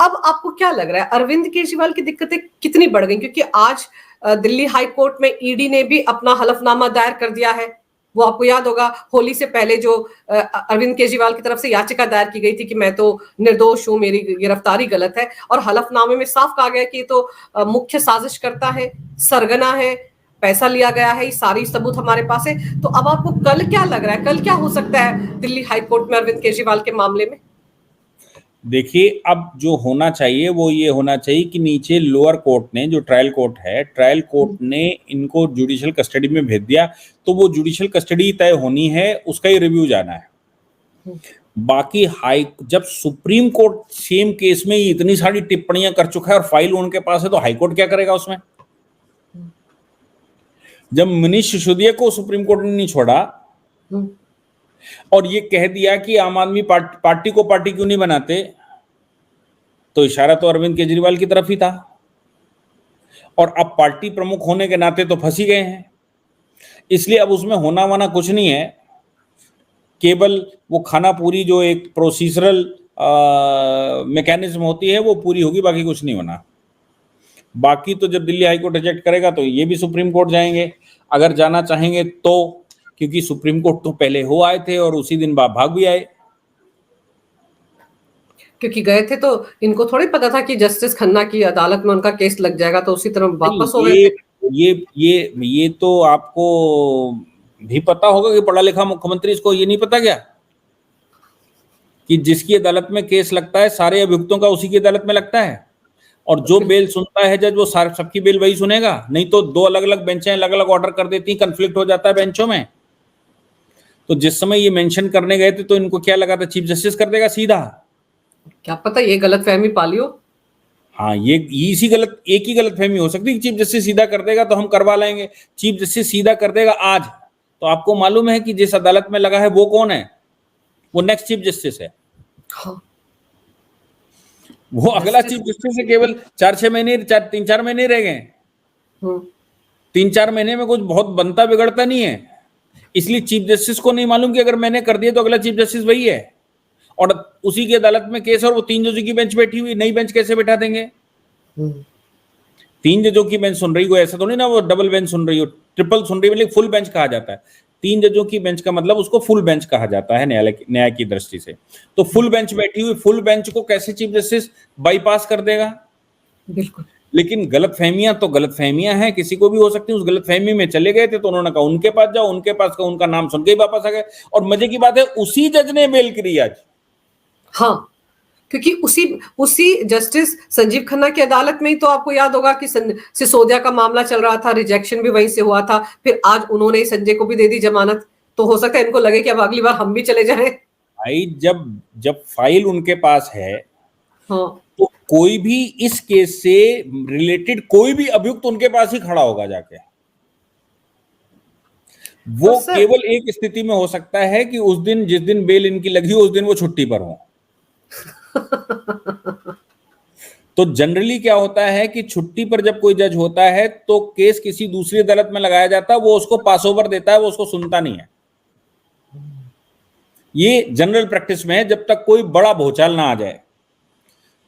अब आपको क्या लग रहा है अरविंद केजरीवाल की दिक्कतें कितनी बढ़ गई? क्योंकि आज दिल्ली हाई कोर्ट में ईडी ने भी अपना हलफनामा दायर कर दिया है। वो आपको याद होगा होली से पहले जो अरविंद केजरीवाल की तरफ से याचिका दायर की गई थी कि मैं तो निर्दोष हूं, मेरी गिरफ्तारी गलत है, और हलफनामे में साफ कहा गया कि ये तो मुख्य साजिश करता है, सरगना है, पैसा लिया गया है, ये सारी सबूत हमारे पास है। तो अब आपको कल क्या लग रहा है, कल क्या हो सकता है दिल्ली हाई कोर्ट में अरविंद केजरीवाल के मामले में? देखिए, अब जो होना चाहिए वो ये होना चाहिए कि नीचे लोअर कोर्ट ने, जो ट्रायल कोर्ट है, ट्रायल कोर्ट ने इनको जुडिशियल कस्टडी में भेज दिया, तो वो जुडिशियल कस्टडी तय होनी है, उसका ही रिव्यू जाना है। बाकी जब सुप्रीम कोर्ट सेम केस में इतनी सारी टिप्पणियां कर चुका है और फाइल उनके पास है, तो हाई कोर्ट क्या करेगा उसमें? जब मनीष सिसोदिया को सुप्रीम कोर्ट ने नहीं छोड़ा और ये कह दिया कि आम आदमी पार्टी को पार्टी क्यों नहीं बनाते, तो इशारा तो अरविंद केजरीवाल की तरफ ही था। और अब पार्टी प्रमुख होने के नाते तो फंसी गए हैं, इसलिए अब उसमें होना वाना कुछ नहीं है। केवल वो खाना पूरी जो एक प्रोसीजरल मैकेनिज्म होती है वो पूरी होगी, बाकी कुछ नहीं होना। बाकी तो जब दिल्ली हाईकोर्ट रिजेक्ट करेगा तो ये भी सुप्रीम कोर्ट जाएंगे, अगर जाना चाहेंगे तो, क्योंकि सुप्रीम कोर्ट तो पहले हो आए थे और उसी दिन भाग भी आए। क्योंकि गए थे तो इनको थोड़ी पता था कि जस्टिस खन्ना की अदालत में उनका केस लग जाएगा, तो उसी तरह वापस हो गए थे। ये तो आपको भी पता होगा कि पढ़ा लिखा मुख्यमंत्री, इसको ये नहीं पता क्या कि जिसकी अदालत में केस लगता है सारे अभियुक्तों का उसी की अदालत में लगता है, और जो बेल सुनता है जज वो सबकी बेल वही सुनेगा। नहीं तो दो अलग अलग बेंचें अलग अलग ऑर्डर कर देती, कंफ्लिक्ट हो जाता है बेंचों में। तो जिस समय ये मेंशन करने गए थे तो इनको क्या लगा था चीफ जस्टिस कर देगा सीधा, क्या पता ये गलतफहमी पाली हो। हाँ, ये एक ही गलतफहमी हो सकती है कि चीफ जस्टिस सीधा कर देगा तो हम करवा लेंगे। चीफ जस्टिस सीधा कर देगा आज, तो आपको मालूम है कि जिस अदालत में लगा है वो कौन है? वो नेक्स्ट चीफ जस्टिस है। हाँ। वो अगला चीफ जस्टिस है, केवल 4-6 महीने 3-4 महीने रह गए। 3-4 महीने में कुछ बहुत बनता बिगड़ता नहीं है, इसलिए चीफ जस्टिस को नहीं मालूम कि अगर मैंने कर दिया तो अगला चीफ जस्टिस वही है, और उसी की अदालत में केस, और वो 3 जजों की बेंच बैठी हुई, नई बेंच कैसे बैठा देंगे? 3 जजों की बेंच सुन रही हो, ऐसा तो नहीं ना वो डबल बेंच सुन रही हो, ट्रिपल सुन रही हो, मतलब फुल बेंच कहा जाता है। 3 जजों की बेंच का मतलब उसको फुल बेंच कहा जाता है न्याय की दृष्टि से। तो फुल बेंच बैठी हुई, फुल बेंच को कैसे चीफ जस्टिस बाईपास कर देगा? बिल्कुल। लेकिन गलतफहमियां तो गलतफहमियां हैं, किसी को भी हो सकती है। उस गलतफहमी में चले गए थे तो उन्होंने कहा उनके पास जाओ, उनके पास का उनका नाम सुन के ही वापस आ गए। और मजे की बात है उसी जज ने बेल करी आज। हाँ, क्योंकि उसी जस्टिस संजीव खन्ना की अदालत में ही तो आपको याद होगा कि सिसोदिया का मामला चल रहा था, रिजेक्शन भी वहीं से हुआ था, फिर आज उन्होंने संजय को भी दे दी जमानत। तो हो सकता है इनको लगे कि अब अगली बार हम भी चले जाएं। भाई जब फाइल उनके पास है, हाँ, तो कोई भी इस केस से रिलेटेड कोई भी अभियुक्त उनके पास ही खड़ा होगा जाके। वो केवल एक स्थिति में हो सकता है कि उस दिन जिस दिन बेल इनकी लगी हो उस दिन वो छुट्टी पर हो। तो जनरली क्या होता है कि छुट्टी पर जब कोई जज होता है तो केस किसी दूसरी अदालत में लगाया जाता है, वो उसको पास ओवर देता है, वो उसको सुनता नहीं है। ये जनरल प्रैक्टिस में है, जब तक कोई बड़ा भूचाल ना आ जाए,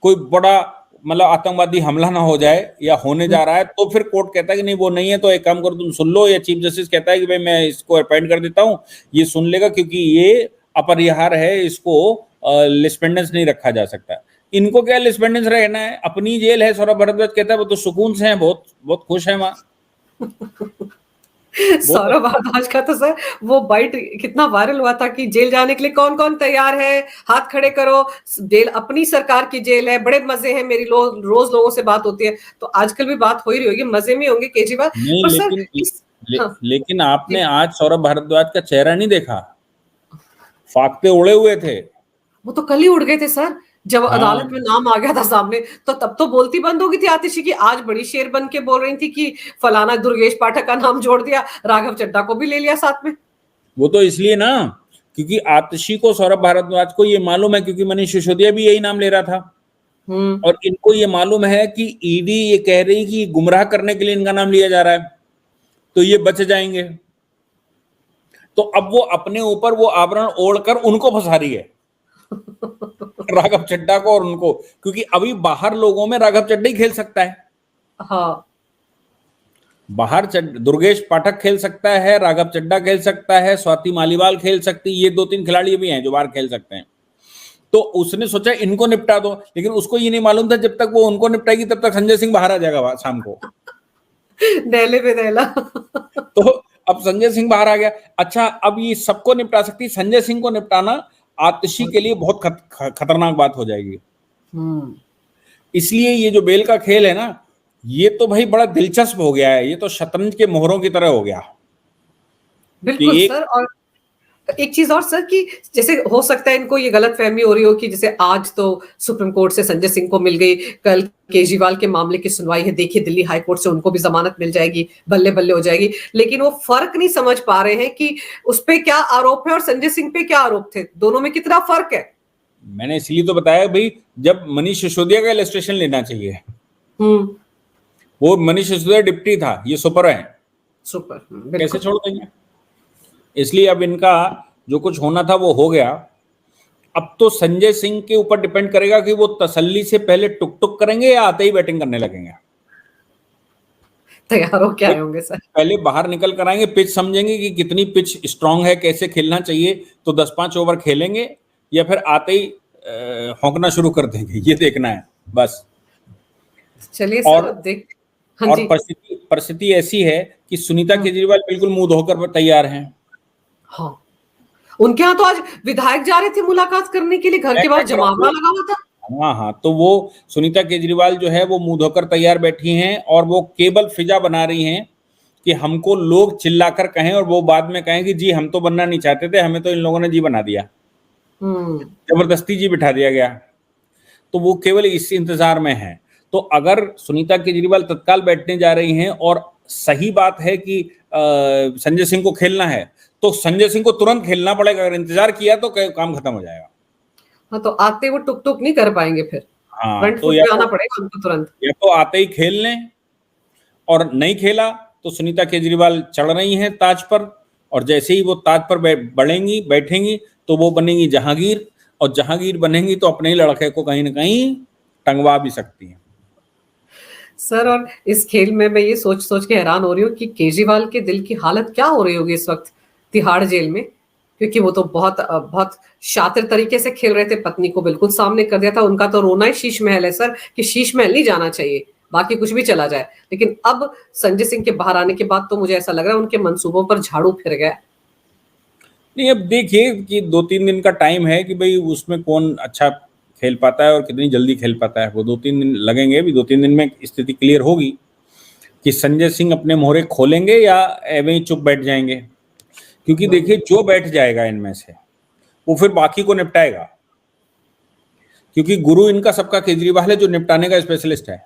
कोई बड़ा मतलब आतंकवादी हमला ना हो जाए या होने जा रहा है, तो फिर कोर्ट कहता है कि नहीं वो नहीं है, तो एक काम करो तुम सुन लो, या चीफ जस्टिस कहता है कि भाई मैं इसको अपॉइंट कर देता हूं, ये सुन लेगा क्योंकि ये अपरिहार्य है, इसको लिस्पेंडेंस नहीं रखा जा सकता। इनको क्या लिस्पेंडेंस रहना है, अपनी जेल है। सौरभ भारद्वाज कहता है वो तो सुकून से हैं, बहुत बहुत खुश है वहां। सौरभ भारद्वाज का तो सर वो बाइट कितना वायरल हुआ था कि जेल जाने के लिए कौन कौन तैयार है, हाथ खड़े करो, जेल अपनी सरकार की जेल है, बड़े मजे हैं, मेरी रोज लोगों से बात होती है। तो आजकल भी बात हो ही रही होगी, मजे में होंगे केजरीवाल। नहीं, पर लेकिन आपने आज सौरभ भारद्वाज का चेहरा नहीं देखा, फाकते उड़े हुए थे। वो तो कल ही उड़ गए थे सर, जब अदालत में नाम आ गया था सामने, तो तब तो बोलती बंद हो गई थी आतिशी की। आज बड़ी शेर बन के बोल रही थी कि फलाना दुर्गेश पाठक का नाम जोड़ दिया, राघव चड्ढा को भी ले लिया साथ में। वो तो इसलिए ना, क्योंकि आतिशी को, सौरभ भारद्वाज को ये मालूम है, क्योंकि मनीष सिसोदिया भी यही नाम ले रहा था, और इनको ये मालूम है कि ईडी ये कह रही कि गुमराह करने के लिए इनका नाम लिया जा रहा है, तो ये बच जाएंगे। तो अब वो अपने ऊपर वो आवरण ओढ़कर उनको फंसा रही है। राघव चड्ढा को और उनको, क्योंकि अभी बाहर लोगों में राघव चड्ढा ही खेल सकता है। हाँ, बाहर दुर्गेश पाठक खेल सकता है, राघव चड्ढा खेल सकता है, स्वाति मालीवाल खेल सकती है, ये 2-3 खिलाड़ी भी हैं जो बाहर खेल सकते हैं। तो उसने सोचा इनको निपटा दो, लेकिन उसको ये नहीं मालूम था जब तक वो उनको निपटाएगी तब तक संजय सिंह बाहर आ जाएगा शाम को। नहले पे नहला। तो अब संजय सिंह बाहर आ गया। अच्छा, अब ये सबको निपटा सकती, संजय सिंह को निपटाना आतिशी के लिए बहुत खतरनाक बात हो जाएगी। इसलिए ये जो बेल का खेल है ना, ये तो भाई बड़ा दिलचस्प हो गया है। ये तो शतरंज के मोहरों की तरह हो गया। बिल्कुल सर। और एक चीज और सर, कि जैसे हो सकता है इनको ये गलत फहमी हो रही हो कि जैसे आज तो सुप्रीम कोर्ट से संजय सिंह को मिल गई, कल केजरीवाल के मामले की सुनवाई है, देखिए दिल्ली हाई कोर्ट से उनको भी जमानत मिल जाएगी, बल्ले बल्ले हो जाएगी। लेकिन वो फर्क नहीं समझ पा रहे हैं कि उस पे क्या आरोप है और संजय सिंह पे क्या आरोप थे, दोनों में कितना फर्क है। मैंने इसलिए तो बताया भाई, जब मनीष सिसोदिया का इलस्ट्रेशन लेना चाहिए। वो मनीष सिसोदिया डिप्टी था, ये सुपर है। सुपर कैसे छोड़ देंगे? इसलिए अब इनका जो कुछ होना था वो हो गया। अब तो संजय सिंह के ऊपर डिपेंड करेगा कि वो तसल्ली से पहले टुक टुक करेंगे या आते ही बैटिंग करने लगेंगे। तैयार हो क्या होंगे सर? पहले बाहर निकल कर आएंगे, पिच समझेंगे कि कितनी पिच स्ट्रांग है, कैसे खेलना चाहिए, तो 10-5 ओवर खेलेंगे, या फिर आते ही हौंकना शुरू कर देंगे, ये देखना है बस। चलिए सर, अब देख। हाँ और जी। परिस्थिति ऐसी है कि सुनीता केजरीवाल बिल्कुल मुंह धोकर तैयार हैं। हाँ, उनके यहाँ तो आज विधायक जा रहे थे मुलाकात करने के लिए, घर के बाहर जमावड़ा लगा हुआ था। हाँ, तो वो सुनीता केजरीवाल जो है वो मुंह धोकर तैयार बैठी हैं, और वो केवल फिजा बना रही हैं कि हमको लोग चिल्लाकर कहें और वो बाद में कहें कि जी हम तो बनना नहीं चाहते थे, हमें तो इन लोगों ने जी बना दिया, जबरदस्ती जी बिठा दिया गया। तो वो केवल इस इंतजार में है। तो अगर सुनीता केजरीवाल तत्काल बैठने जा रही हैं और सही बात है कि संजय सिंह को खेलना है, तो संजय सिंह को तुरंत खेलना पड़ेगा। अगर इंतजार किया तो काम खत्म हो जाएगा। हाँ, तो आते वो टुक टुक नहीं कर पाएंगे फिर। हाँ, फ्रंट फुट पे आना पड़ेगा उनको तुरंत। या तो आते ही खेल लें, और नहीं खेला तो सुनीता केजरीवाल चढ़ रही हैं ताज पर, और जैसे ही वो ताज पर बढ़ेंगी बैठेंगी तो वो बनेंगी जहांगीर, और जहांगीर बनेंगी तो अपने ही लड़के को कहीं ना कहीं टंगवा भी सकती हैं। सर, और इस खेल में मैं ये सोच सोच के हैरान हो रही हूँ कि केजरीवाल के दिल की हालत क्या हो रही होगी इस वक्त तिहाड़ जेल में, क्योंकि वो तो बहुत शातिर तरीके से खेल रहे थे, पत्नी को बिल्कुल सामने कर दिया था। उनका तो रोना ही शीश महल है सर, कि शीश महल नहीं जाना चाहिए, बाकी कुछ भी चला जाए। लेकिन अब संजय सिंह के बाहर आने के बाद तो मुझे ऐसा लग रहा है उनके मंसूबों पर झाड़ू फिर गया। नहीं, अब देखिए कि 2-3 दिन का टाइम है कि भाई उसमें कौन अच्छा खेल पाता है और कितनी जल्दी खेल पाता है। वो 2-3 दिन लगेंगे। अभी 2-3 दिन में स्थिति क्लियर होगी कि संजय सिंह अपने मोहरे खोलेंगे या एवं ही चुप बैठ जाएंगे। क्योंकि देखिए, जो बैठ जाएगा इनमें से वो फिर बाकी को निपटाएगा, क्योंकि गुरु इनका सबका केजरीवाल है जो निपटाने का स्पेशलिस्ट है।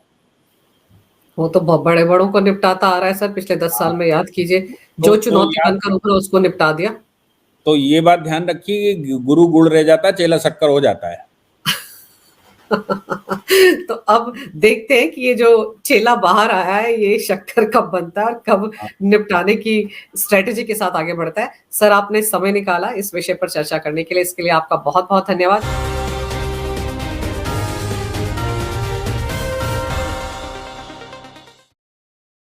वो तो बहुत बड़े बड़ों को निपटाता आ रहा है सर पिछले 10 साल में, याद कीजिए, जो चुनौती बनकर उभरा उसको निपटा दिया। तो ये बात ध्यान रखिए कि गुरु गुड़ रह जाता है, चेला शक्कर हो जाता है। तो अब देखते हैं कि ये जो चेला बाहर आया है ये शक्कर कब बनता है और कब निपटाने की स्ट्रेटेजी के साथ आगे बढ़ता है। सर, आपने समय निकाला इस विषय पर चर्चा करने के लिए, इसके लिए आपका बहुत बहुत धन्यवाद।